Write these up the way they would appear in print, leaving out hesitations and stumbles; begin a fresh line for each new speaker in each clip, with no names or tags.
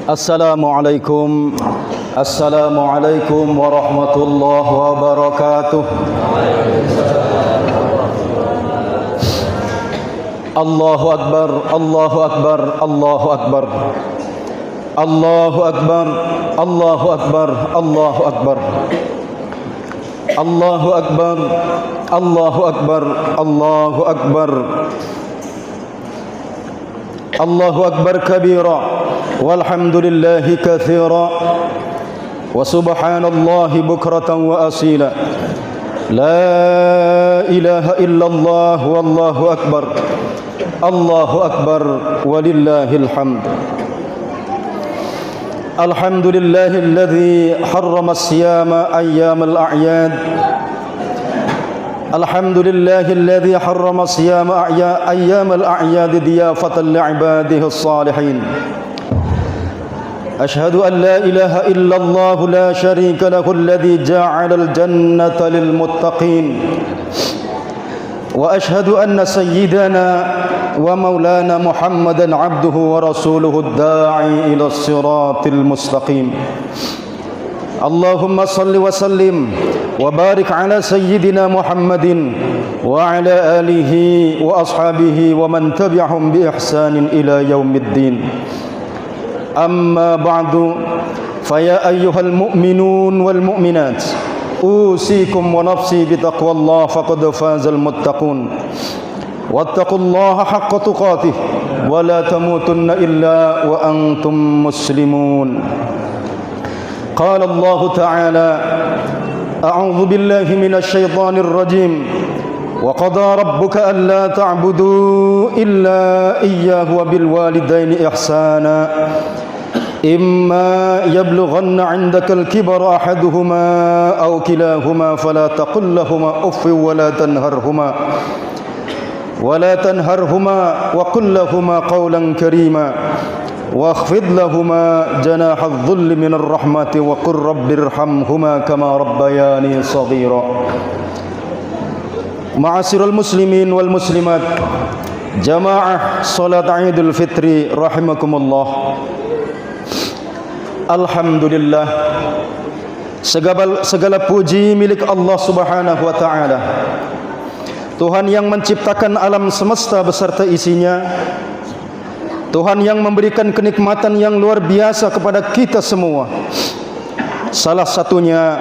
Assalamualaikum warahmatullahi wabarakatuh. Allahu akbar, Allahu akbar, Allahu akbar. Allahu akbar, Allahu akbar, Allahu akbar. Allahu akbar, Allahu akbar, Allahu akbar. Allahu akbar kabira walhamdulillahi katsira wa subhanallahi bukratan wa asila. La ilaha illallah wallahu akbar. Allahu akbar walillahil hamd. Alhamdulillahilladzi harrama as-siyama ayyamal a'yad. Alhamdulillahilladzi harrama as-siyama ayyamal a'yad diyafatan li'ibadihi as-salihin. أشهد أن لا إله إلا الله لا شريك له الذي جعل الجنة للمتقين وأشهد أن سيدنا ومولانا محمدا عبده ورسوله الداعي إلى الصراط المستقيم. اللهم صل وسلم وبارك على سيدنا محمد وعلى آله وأصحابه ومن تبعهم بإحسان إلى يوم الدين. أما بعد فيا أيها المؤمنون والمؤمنات أوصيكم ونفسي بتقوى الله فقد فاز المتقون واتقوا الله حق تقاته ولا تموتن إلا وأنتم مسلمون. قال الله تعالى أعوذ بالله من الشيطان الرجيم وقضى ربك ألا تعبدوا إلا إياه وبالوالدين إحسانا إما يبلغن عندك الكبر أحدهما أو كلاهما فلا تقل لهما أف ولا تنهرهما وقل لهما قولا كريما واخفض لهما جناح الذل من الرحمة وقل رب ارحمهما كما ربياني صغيرا. Ma'asyiral muslimin wal muslimat, jamaah salat Idul Fitri rahimakumullah. Alhamdulillah, segala puji milik Allah Subhanahu wa taala, Tuhan yang menciptakan alam semesta beserta isinya, Tuhan yang memberikan kenikmatan yang luar biasa kepada kita semua. Salah satunya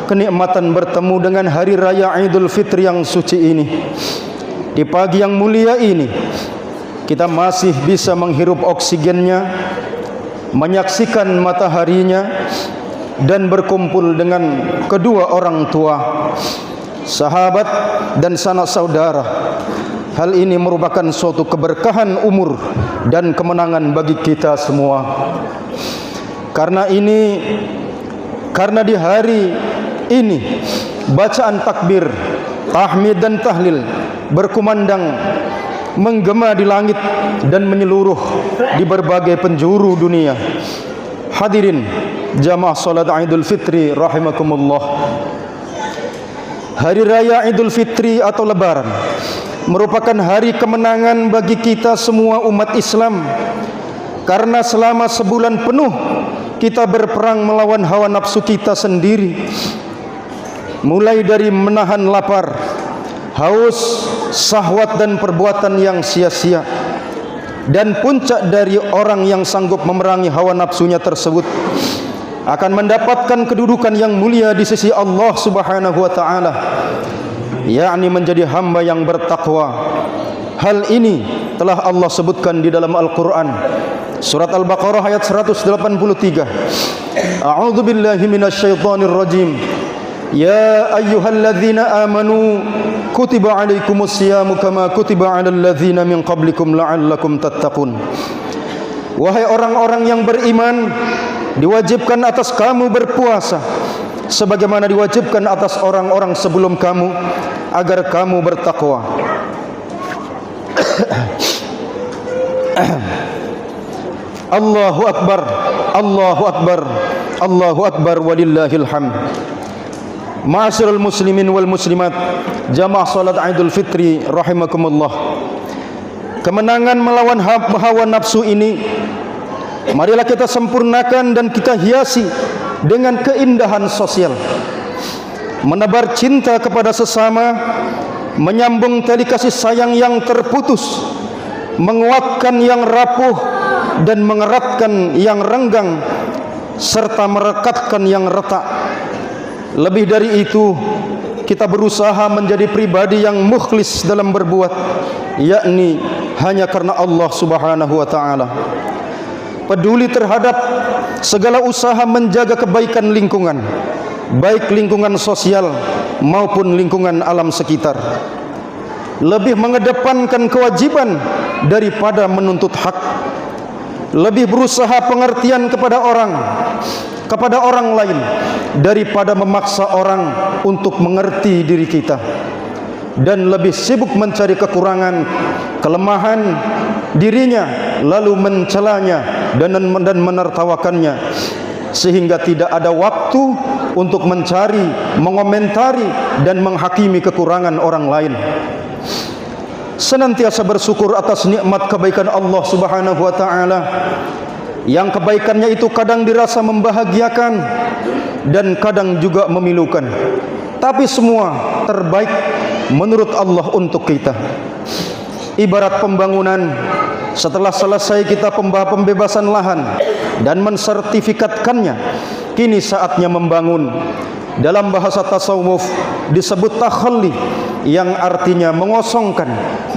kenikmatan bertemu dengan hari raya Idul Fitri yang suci ini. Di pagi yang mulia ini kita masih bisa menghirup oksigennya, menyaksikan mataharinya, dan berkumpul dengan kedua orang tua, sahabat dan sanak saudara. Hal ini merupakan suatu keberkahan umur dan kemenangan bagi kita semua. Karena di hari ini bacaan takbir, tahmid dan tahlil berkumandang menggema di langit dan menyeluruh di berbagai penjuru dunia. Hadirin jamaah salat Idul Fitri rahimakumullah. Hari raya Idul Fitri atau Lebaran merupakan hari kemenangan bagi kita semua umat Islam, karena selama sebulan penuh kita berperang melawan hawa nafsu kita sendiri, mulai dari menahan lapar, haus, syahwat dan perbuatan yang sia-sia. Dan puncak dari orang yang sanggup memerangi hawa nafsunya tersebut akan mendapatkan kedudukan yang mulia di sisi Allah Subhanahu wa taala, yakni menjadi hamba yang bertakwa. Hal ini telah Allah sebutkan di dalam Al-Quran, surat Al-Baqarah ayat 183. A'udzu billahi minasyaitonir rajim. Ya ayyuhalladzina amanu kutiba alaikumus siyamu kama kutiba alal ladzina min qablikum la'allakum tattaqun. Wahai orang-orang yang beriman, diwajibkan atas kamu berpuasa sebagaimana diwajibkan atas orang-orang sebelum kamu agar kamu bertakwa. Allahu akbar, Allahu akbar, Allahu akbar walillahil hamd. Ma'asyiral muslimin wal muslimat, jamaah salat Idul Fitri rahimakumullah. Kemenangan melawan hawa nafsu ini Marilah kita sempurnakan dan kita hiasi dengan keindahan sosial, menebar cinta kepada sesama, menyambung tali kasih sayang yang terputus, menguatkan yang rapuh dan mengeratkan yang renggang, serta merekatkan yang retak. Lebih dari itu, kita berusaha menjadi pribadi yang mukhlis dalam berbuat, yakni hanya karena Allah Subhanahu wa taala. Peduli terhadap segala usaha menjaga kebaikan lingkungan, baik lingkungan sosial maupun lingkungan alam sekitar. Lebih mengedepankan kewajiban daripada menuntut hak. Lebih berusaha pengertian kepada orang lain daripada memaksa orang untuk mengerti diri kita. Dan lebih sibuk mencari kekurangan, kelemahan dirinya, lalu mencelanya dan menertawakannya, sehingga tidak ada waktu untuk mencari, mengomentari dan menghakimi kekurangan orang lain. Senantiasa bersyukur atas nikmat kebaikan Allah Subhanahu wa taala, yang kebaikannya itu kadang dirasa membahagiakan dan kadang juga memilukan, tapi semua terbaik menurut Allah untuk kita. Ibarat pembangunan, setelah selesai kita pembebasan lahan dan mensertifikatkannya, kini saatnya membangun. Dalam bahasa tasawuf disebut takhalli, yang artinya mengosongkan,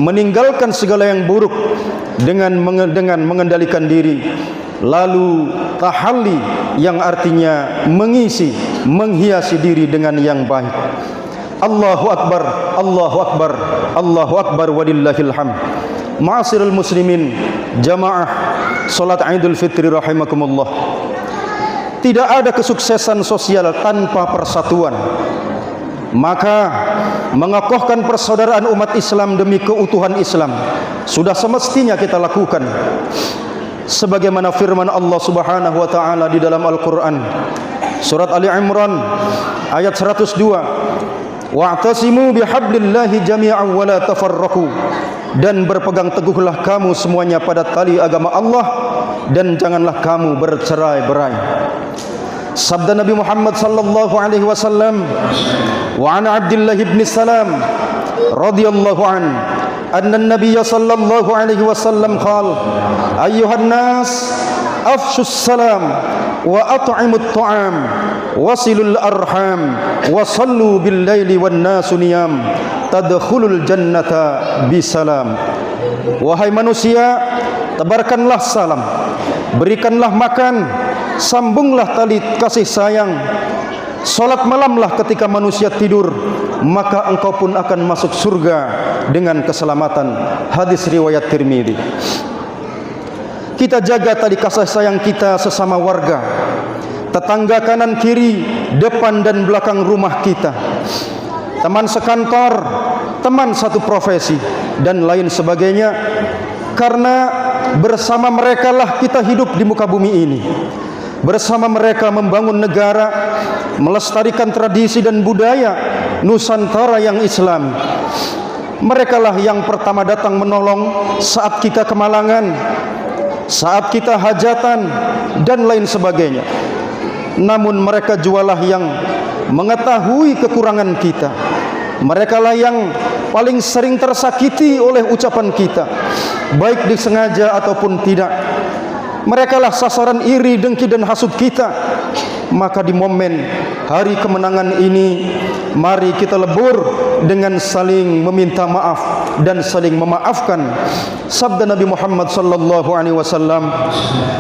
meninggalkan segala yang buruk dengan mengendalikan diri. Lalu tahalli, yang artinya mengisi, menghiasi diri dengan yang baik. Allahu Akbar, Allahu Akbar, Allahu Akbar, walillahil hamd. Ma'asyiral muslimin, jamaah salat Idul Fitri rahimakumullah. Tidak ada kesuksesan sosial tanpa persatuan. Maka mengokohkan persaudaraan umat Islam demi keutuhan Islam sudah semestinya kita lakukan, sebagaimana firman Allah Subhanahu wa taala di dalam Al-Qur'an surat Ali Imran ayat 102, wa'tasimu bihablillahi jami'an wa la tafarraqu, dan berpegang teguhlah kamu semuanya pada tali agama Allah dan janganlah kamu bercerai-berai. Sabda Nabi Muhammad sallallahu alaihi wasallam, wa an Abdullah bin Salam radhiyallahu an anna an-nabiy sallallahu alaihi wasallam qala ayyuhan nas afshus salam wa at'imut ta'am wasilul arham wa sallu bil laili wan nasu niyam tadkhulul jannata bisalam. Wahai manusia, tebarkanlah salam, berikanlah makan, sambunglah tali kasih sayang, salat malamlah ketika manusia tidur, maka engkau pun akan masuk surga dengan keselamatan. Hadis riwayat Tirmidzi. Kita jaga tali kasih sayang kita sesama warga, tetangga kanan kiri, depan dan belakang rumah kita, teman sekantor, teman satu profesi dan lain sebagainya, karena bersama mereka lah kita hidup di muka bumi ini. Bersama mereka membangun negara, melestarikan tradisi dan budaya Nusantara yang Islam. Mereka lah yang pertama datang menolong saat kita kemalangan, saat kita hajatan dan lain sebagainya. Namun mereka jualah yang mengetahui kekurangan kita. Mereka lah yang paling sering tersakiti oleh ucapan kita, baik disengaja ataupun tidak. Mereka lah sasaran iri, dengki dan hasud kita. Maka di momen hari kemenangan ini, mari kita lebur dengan saling meminta maaf dan saling memaafkan. Sabda Nabi Muhammad sallallahu alaihi wasallam,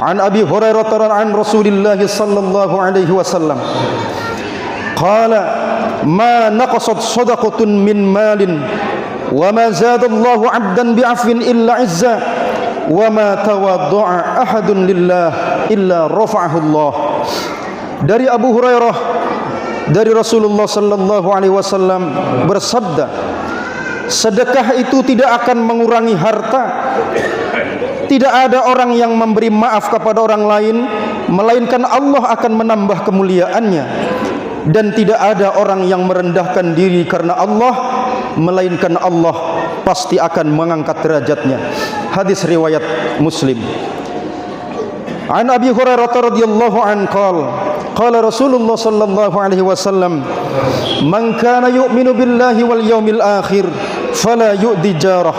an Abi Hurairah an Rasulillah sallallahu alaihi wasallam qala ma naqasat sadaqatun min malin wa ma zadallahu 'abdan bi'afwin illa 'izza wa ma tawadda'a ahadun lillah illa rafa'ahu Allah. Dari Abu Hurairah, dari Rasulullah sallallahu alaihi wasallam bersabda, sedekah itu tidak akan mengurangi harta. Tidak ada orang yang memberi maaf kepada orang lain melainkan Allah akan menambah kemuliaannya, dan tidak ada orang yang merendahkan diri karena Allah melainkan Allah pasti akan mengangkat derajatnya. Hadis riwayat Muslim. An Abi Hurairah radhiyallahu an qala Rasulullah sallallahu alaihi wasallam, "Man kana yu'minu billahi wal yawmil akhir fala yu'di jarah."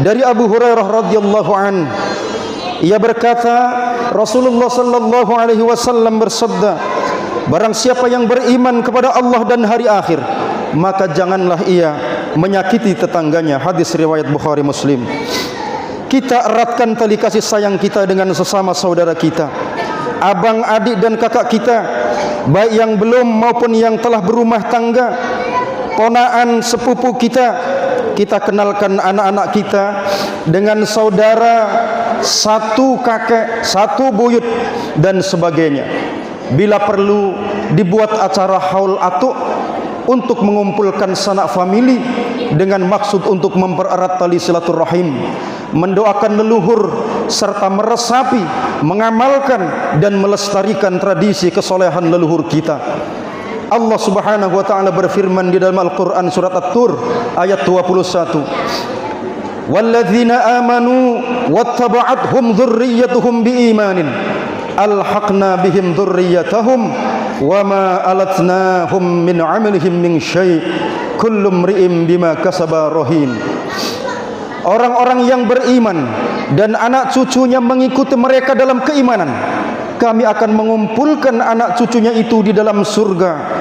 Dari Abu Hurairah radhiyallahu an, ia berkata, Rasulullah sallallahu alaihi wasallam bersabda, barang siapa yang beriman kepada Allah dan hari akhir, maka janganlah ia menyakiti tetangganya. Hadis riwayat Bukhari Muslim. Kita eratkan tali kasih sayang kita dengan sesama saudara kita, abang, adik dan kakak kita, baik yang belum maupun yang telah berumah tangga, ponaan, sepupu kita. Kita kenalkan anak-anak kita dengan saudara, satu kakek, satu buyut dan sebagainya. Bila perlu dibuat acara haul atuk untuk mengumpulkan sanak famili dengan maksud untuk mempererat tali silaturahim, mendoakan leluhur serta meresapi, mengamalkan dan melestarikan tradisi kesolehan leluhur kita. Allah Subhanahu wa taala berfirman di dalam Al-Qur'an surat At-Tur ayat 21, "Walladzina amanu wattaba'athum dzurriyyatuhum biimanin alhaqna bihim dzurriyyatahum wama alatnahum min 'amalihim min syai' kullu imri'in bima kasaba rahin." Orang-orang yang beriman dan anak cucunya mengikuti mereka dalam keimanan, kami akan mengumpulkan anak cucunya itu di dalam surga.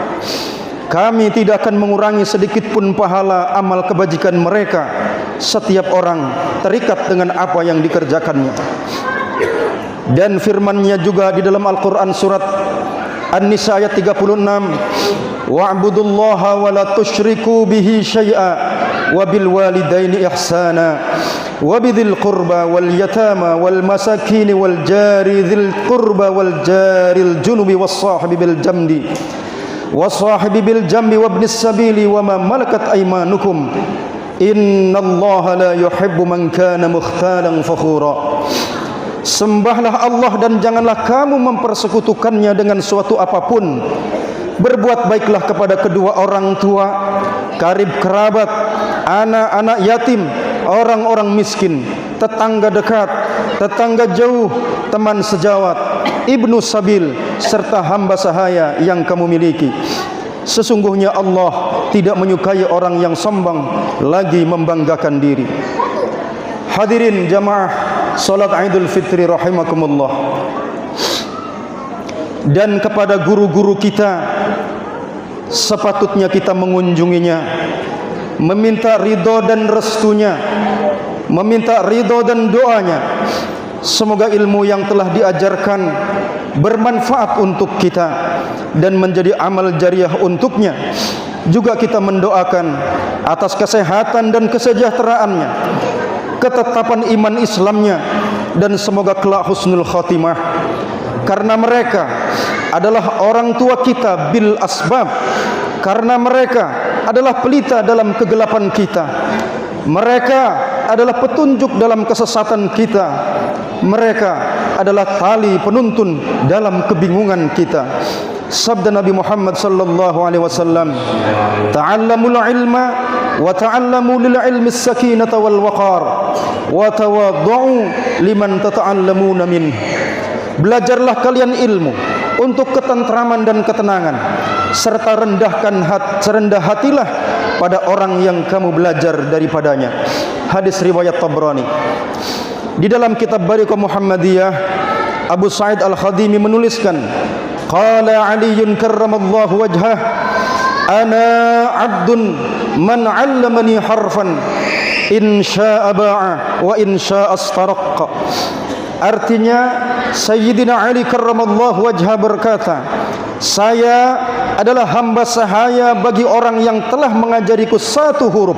Kami tidak akan mengurangi sedikit pun pahala amal kebajikan mereka. Setiap orang terikat dengan apa yang dikerjakannya. Dan firman-Nya juga di dalam Al-Qur'an surat An-Nisa ayat 36, "Wa'budullaha wa la tusyriku bihi syai'a wa bil walidaini ihsana wa bidzil qurba wal yatama wal masakin wal jari dzil qurba wal jaril junubi was sahibi bil jambi wa ibnis sabili wa ma malakat aymanukum innallaha la yuhibbu man kana mukhtalan fakhura." Sembahlah Allah dan janganlah kamu mempersekutukannya dengan suatu apapun. Berbuat baiklah kepada kedua orang tua, karib kerabat, anak-anak yatim, orang-orang miskin, tetangga dekat, tetangga jauh, teman sejawat, ibnu sabil, serta hamba sahaya yang kamu miliki. Sesungguhnya Allah tidak menyukai orang yang sombong lagi membanggakan diri. Hadirin jamaah salat Idul Fitri rahimakumullah. Dan kepada guru-guru kita, sepatutnya kita mengunjunginya, meminta ridho dan restunya, meminta ridho dan doanya. Semoga ilmu yang telah diajarkan bermanfaat untuk kita dan menjadi amal jariah untuknya. Juga kita mendoakan atas kesehatan dan kesejahteraannya, ketetapan iman Islamnya, dan semoga kelak husnul khatimah. Karena mereka adalah orang tua kita bil asbab, karena mereka adalah pelita dalam kegelapan kita, mereka adalah petunjuk dalam kesesatan kita, mereka adalah tali penuntun dalam kebingungan kita. Sabda Nabi Muhammad sallallahu alaihi wasallam, "Ta'allamul ilma wa ta'allamu lil ilmi as-sakinata wal waqar wa tawaddu'u liman tata'allamuna min." Belajarlah kalian ilmu untuk ketentraman dan ketenangan, serta rendah hatilah pada orang yang kamu belajar daripadanya. Hadis riwayat Tabrani. Di dalam kitab Bariqah Muhammadiyah, Abu Sa'id Al-Khadimi menuliskan, qala Aliyyun karramallahu wajhah, "Ana 'abdun man 'allamani harfan in syaa'a ba'a wa in syaa'a astaraqqa." Artinya, Sayyidina Ali karramallahu wajhah berkata, "Saya adalah hamba sahaya bagi orang yang telah mengajariku satu huruf.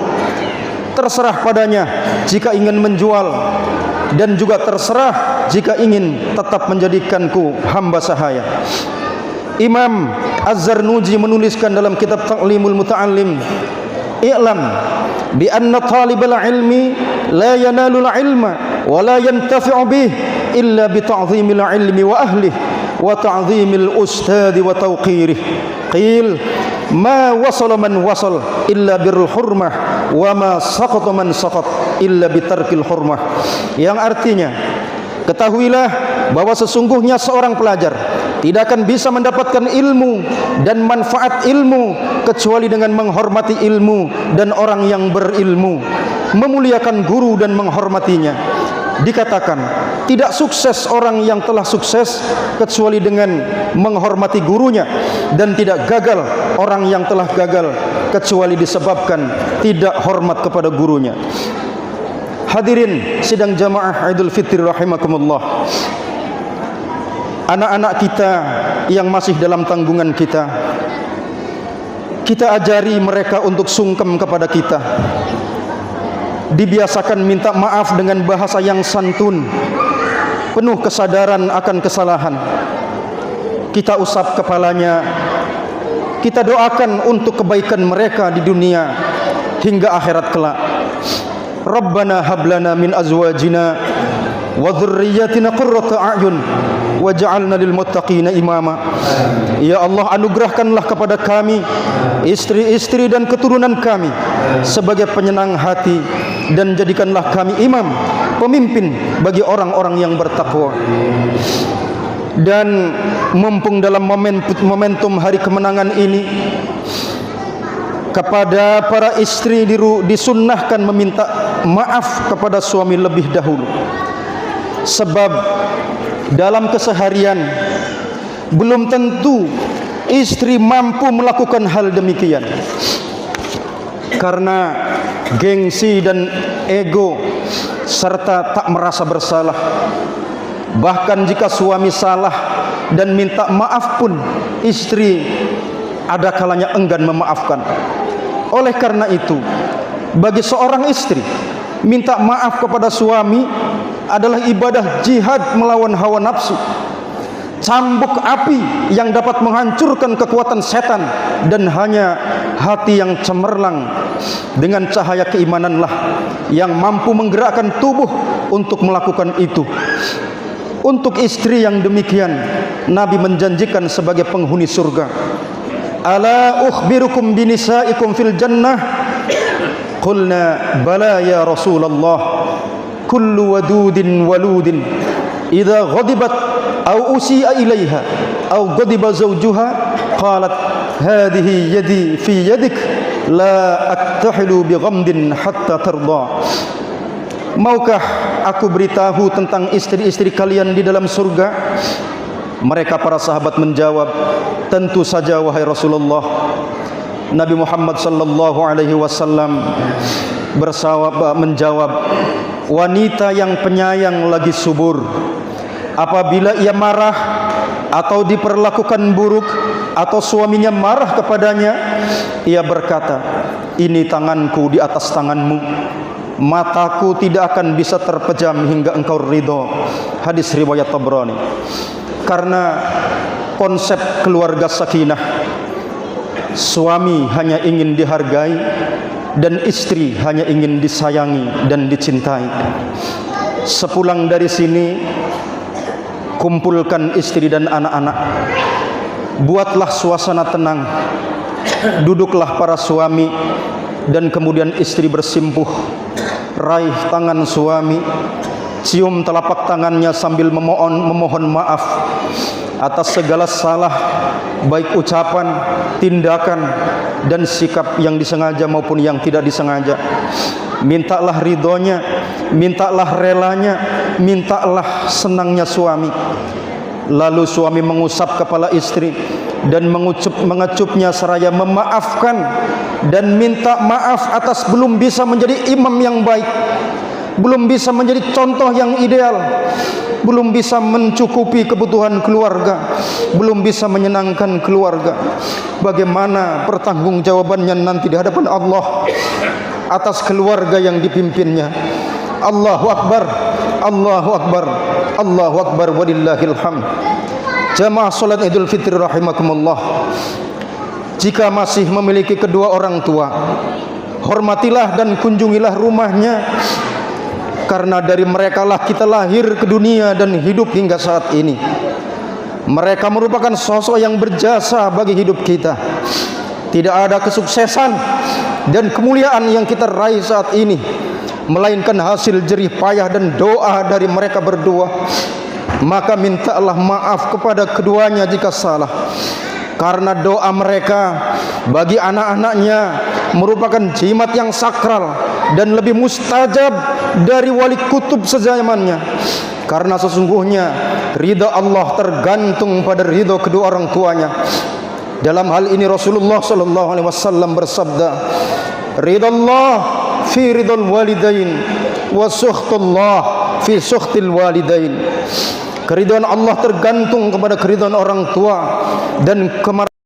Terserah padanya jika ingin menjual, dan juga terserah jika ingin tetap menjadikanku hamba sahaya." Imam Az-Zarnuji menuliskan dalam kitab Ta'limul Muta'allim, "I'lam bi anna talibal ilmi la yanalul ilma wa la yantafi'u bih illa bi ta'zimil ilmi wa ahlihi wa ta'zimil ustadi wa tawqirih. Qil ma wasala man wasal illa birrul hurmah wa ma saqata man saqat illa bitarkil hurmah." Yang artinya, ketahuilah bahwa sesungguhnya seorang pelajar tidak akan bisa mendapatkan ilmu dan manfaat ilmu kecuali dengan menghormati ilmu dan orang yang berilmu, memuliakan guru dan menghormatinya. Dikatakan tidak sukses orang yang telah sukses kecuali dengan menghormati gurunya, dan tidak gagal orang yang telah gagal kecuali disebabkan tidak hormat kepada gurunya. Hadirin sidang jamaah Idul Fitri rahimakumullah. Anak-anak kita yang masih dalam tanggungan kita ajari mereka untuk sungkem kepada kita. Dibiasakan minta maaf dengan bahasa yang santun, penuh kesadaran akan kesalahan. Kita usap kepalanya, kita doakan untuk kebaikan mereka di dunia hingga akhirat kelak. Rabbana hablana min azwajina wa dhurriyyatina qurrata a'yun waj'alna lil muttaqina imama. Ya Allah, anugerahkanlah kepada kami istri-istri dan keturunan kami sebagai penyenang hati, dan jadikanlah kami imam, pemimpin bagi orang-orang yang bertakwa. Dan mumpung dalam momentum hari kemenangan ini, kepada para istri disunnahkan meminta maaf kepada suami lebih dahulu. Sebab dalam keseharian belum tentu istri mampu melakukan hal demikian, karena gengsi dan ego serta tak merasa bersalah. Bahkan jika suami salah dan minta maaf pun, istri ada kalanya enggan memaafkan. Oleh karena itu, bagi seorang istri, minta maaf kepada suami adalah ibadah jihad melawan hawa nafsu, cambuk api yang dapat menghancurkan kekuatan setan, dan hanya hati yang cemerlang dengan cahaya keimananlah yang mampu menggerakkan tubuh untuk melakukan itu. Untuk istri yang demikian, Nabi menjanjikan sebagai penghuni surga. Ala ukhbirukum binisaikum fil jannah? Qulna bala ya Rasulullah. Kullu wadudin waludin idza ghadibat aw usi'a ilaiha aw ghadiba zawjuha qalat hadhihi yadi fi yadik la aktahilu bi ghamdin hatta tarda. Maukah aku beritahu tentang istri-istri kalian di dalam surga? Mereka para sahabat menjawab, tentu saja wahai Rasulullah. Nabi Muhammad sallallahu alaihi wasallam menjawab, wanita yang penyayang lagi subur, apabila ia marah atau diperlakukan buruk atau suaminya marah kepadanya, ia berkata, ini tanganku di atas tanganmu, mataku tidak akan bisa terpejam hingga engkau ridho. Hadis riwayat Tabrani. Karena konsep keluarga sakinah, suami hanya ingin dihargai dan istri hanya ingin disayangi dan dicintai. Sepulang dari sini, kumpulkan istri dan anak-anak, buatlah suasana tenang, duduklah para suami dan kemudian istri bersimpuh, raih tangan suami, cium telapak tangannya sambil memohon maaf atas segala salah, baik ucapan, tindakan, dan sikap yang disengaja maupun yang tidak disengaja. Mintalah ridhonya, mintalah relanya, mintalah senangnya suami. Lalu suami mengusap kepala istri dan mengecupnya seraya memaafkan dan minta maaf atas belum bisa menjadi imam yang baik, belum bisa menjadi contoh yang ideal, belum bisa mencukupi kebutuhan keluarga, belum bisa menyenangkan keluarga. Bagaimana pertanggungjawabannya nanti di hadapan Allah atas keluarga yang dipimpinnya? Allahu Akbar, Allahu Akbar, Allahu Akbar, walillahil hamd. Jamaah salat Idul Fitri rahimakumullah, jika masih memiliki kedua orang tua, hormatilah dan kunjungilah rumahnya, karena dari merekalah kita lahir ke dunia dan hidup hingga saat ini. Mereka merupakan sosok yang berjasa bagi hidup kita. Tidak ada kesuksesan dan kemuliaan yang kita raih saat ini melainkan hasil jerih payah dan doa dari mereka berdua. maka mintalah maaf kepada keduanya jika salah, karena doa mereka bagi anak-anaknya merupakan jimat yang sakral dan lebih mustajab dari wali kutub sezamannya. Karena sesungguhnya ridha Allah tergantung pada ridha kedua orang tuanya. Dalam hal ini Rasulullah sallallahu alaihi wasallam bersabda, ridha Allah fi ridhal walidain wa sukhtullah fi sukhtil walidain. Keridhaan Allah tergantung kepada keridhaan orang tua dan kemarahan